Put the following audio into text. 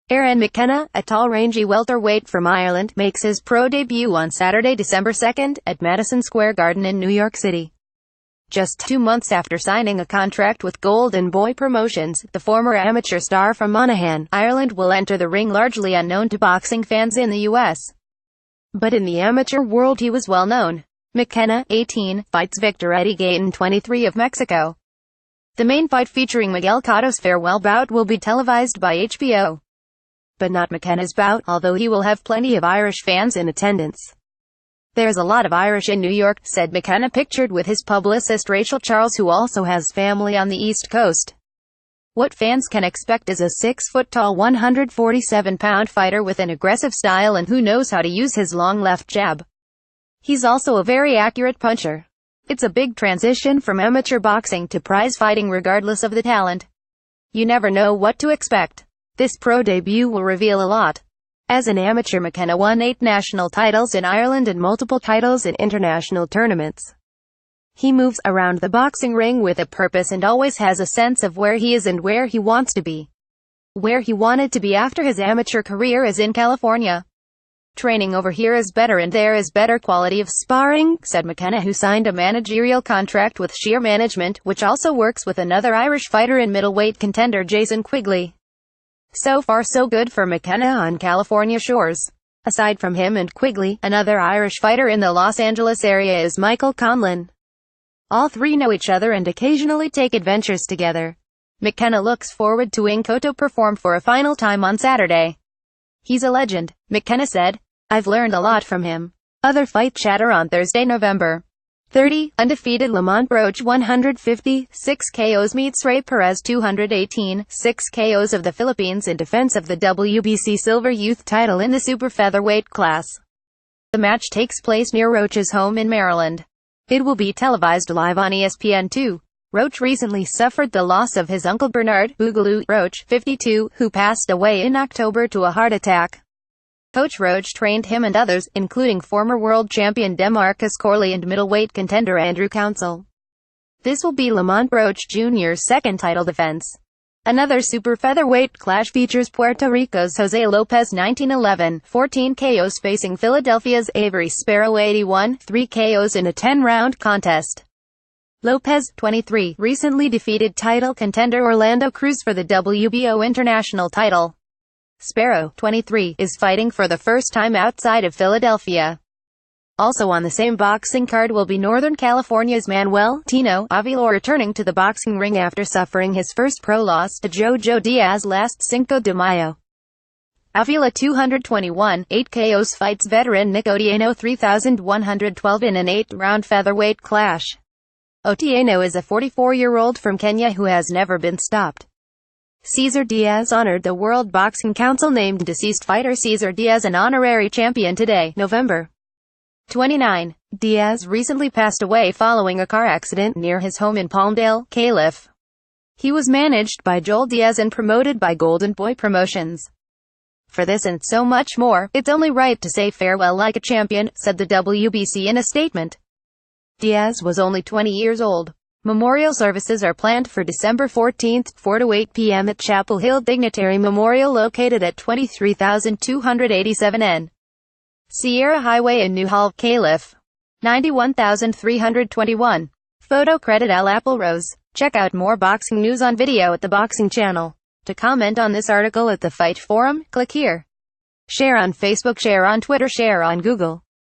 Aaron McKenna, a tall rangy welterweight from Ireland, makes his pro debut on Saturday, December 2nd, at Madison Square Garden in New York City. Just 2 months after signing a contract with Golden Boy Promotions, the former amateur star from Monaghan, Ireland, will enter the ring largely unknown to boxing fans in the U.S. But in the amateur world he was well known. McKenna, 18, fights Victor Eddy Gaytan, 23, of Mexico. The main fight, featuring Miguel Cotto's farewell bout, will be televised by HBO. But not McKenna's bout, although he will have plenty of Irish fans in attendance. "There's a lot of Irish in New York," said McKenna, pictured with his publicist Rachel Charles, who also has family on the East Coast. "What fans can expect is a 6-foot-tall, 147-pound fighter with an aggressive style and who knows how to use his long left jab. He's also a very accurate puncher. It's a big transition from amateur boxing to prize fighting regardless of the talent. You never know what to expect. This pro debut will reveal a lot." As an amateur, McKenna won 8 national titles in Ireland and multiple titles in international tournaments. He moves around the boxing ring with a purpose and always has a sense of where he is and where he wants to be. Where he wanted to be after his amateur career is in California. "Training over here is better and there is better quality of sparring," said McKenna, who signed a managerial contract with Sheer Management, which also works with another Irish fighter and middleweight contender Jason Quigley. So far so good for McKenna on California shores. Aside from him and Quigley, another Irish fighter in the Los Angeles area is Michael Conlan. All three know each other and occasionally take adventures together. McKenna looks forward to seeing Cotto perform for a final time on Saturday. "He's a legend," McKenna said. "I've learned a lot from him." Other fight chatter on Thursday, November 30, undefeated Lamont Broach, 150, 6 KOs meets Ray Perez, 218, 6 KOs of the Philippines in defense of the WBC Silver Youth title in the super featherweight class. The match takes place near Roach's home in Maryland. It will be televised live on ESPN2. Roach recently suffered the loss of his uncle Bernard "Boogaloo" Roach, 52, who passed away in October to a heart attack. Coach Roach trained him and others, including former world champion Demarcus Corley and middleweight contender Andrew Council. This will be Lamont Broach Jr.'s second title defense. Another super featherweight clash features Puerto Rico's Jose Lopez, 1911, 14 KOs, facing Philadelphia's Avery Sparrow, 81, 3 KOs in a 10-round contest. Lopez, 23, recently defeated title contender Orlando Cruz for the WBO international title. Sparrow, 23, is fighting for the first time outside of Philadelphia. Also on the same boxing card will be Northern California's Manuel "Tino" Avila returning to the boxing ring after suffering his first pro loss to Jojo Diaz last Cinco de Mayo. Avila, 221, 8 KOs, fights veteran Nick Otieno, 3,112, in an 8-round featherweight clash. Otieno is a 44-year-old from Kenya who has never been stopped. Cesar Diaz honored. The World Boxing Council named deceased fighter Cesar Diaz an honorary champion today, November 29. Diaz recently passed away following a car accident near his home in Palmdale, Calif. He was managed by Joel Diaz and promoted by Golden Boy Promotions. "For this and so much more, it's only right to say farewell like a champion," said the WBC in a statement. Diaz was only 20 years old. Memorial services are planned for December 14, 4 to 8 p.m. at Chapel Hill Dignitary Memorial, located at 23,287 N. Sierra Highway in Newhall, Calif. 91,321. Photo credit Al Applerose. Check out more boxing news on video at the Boxing Channel. To comment on this article at the Fight Forum, click here. Share on Facebook, share on Twitter, share on Google.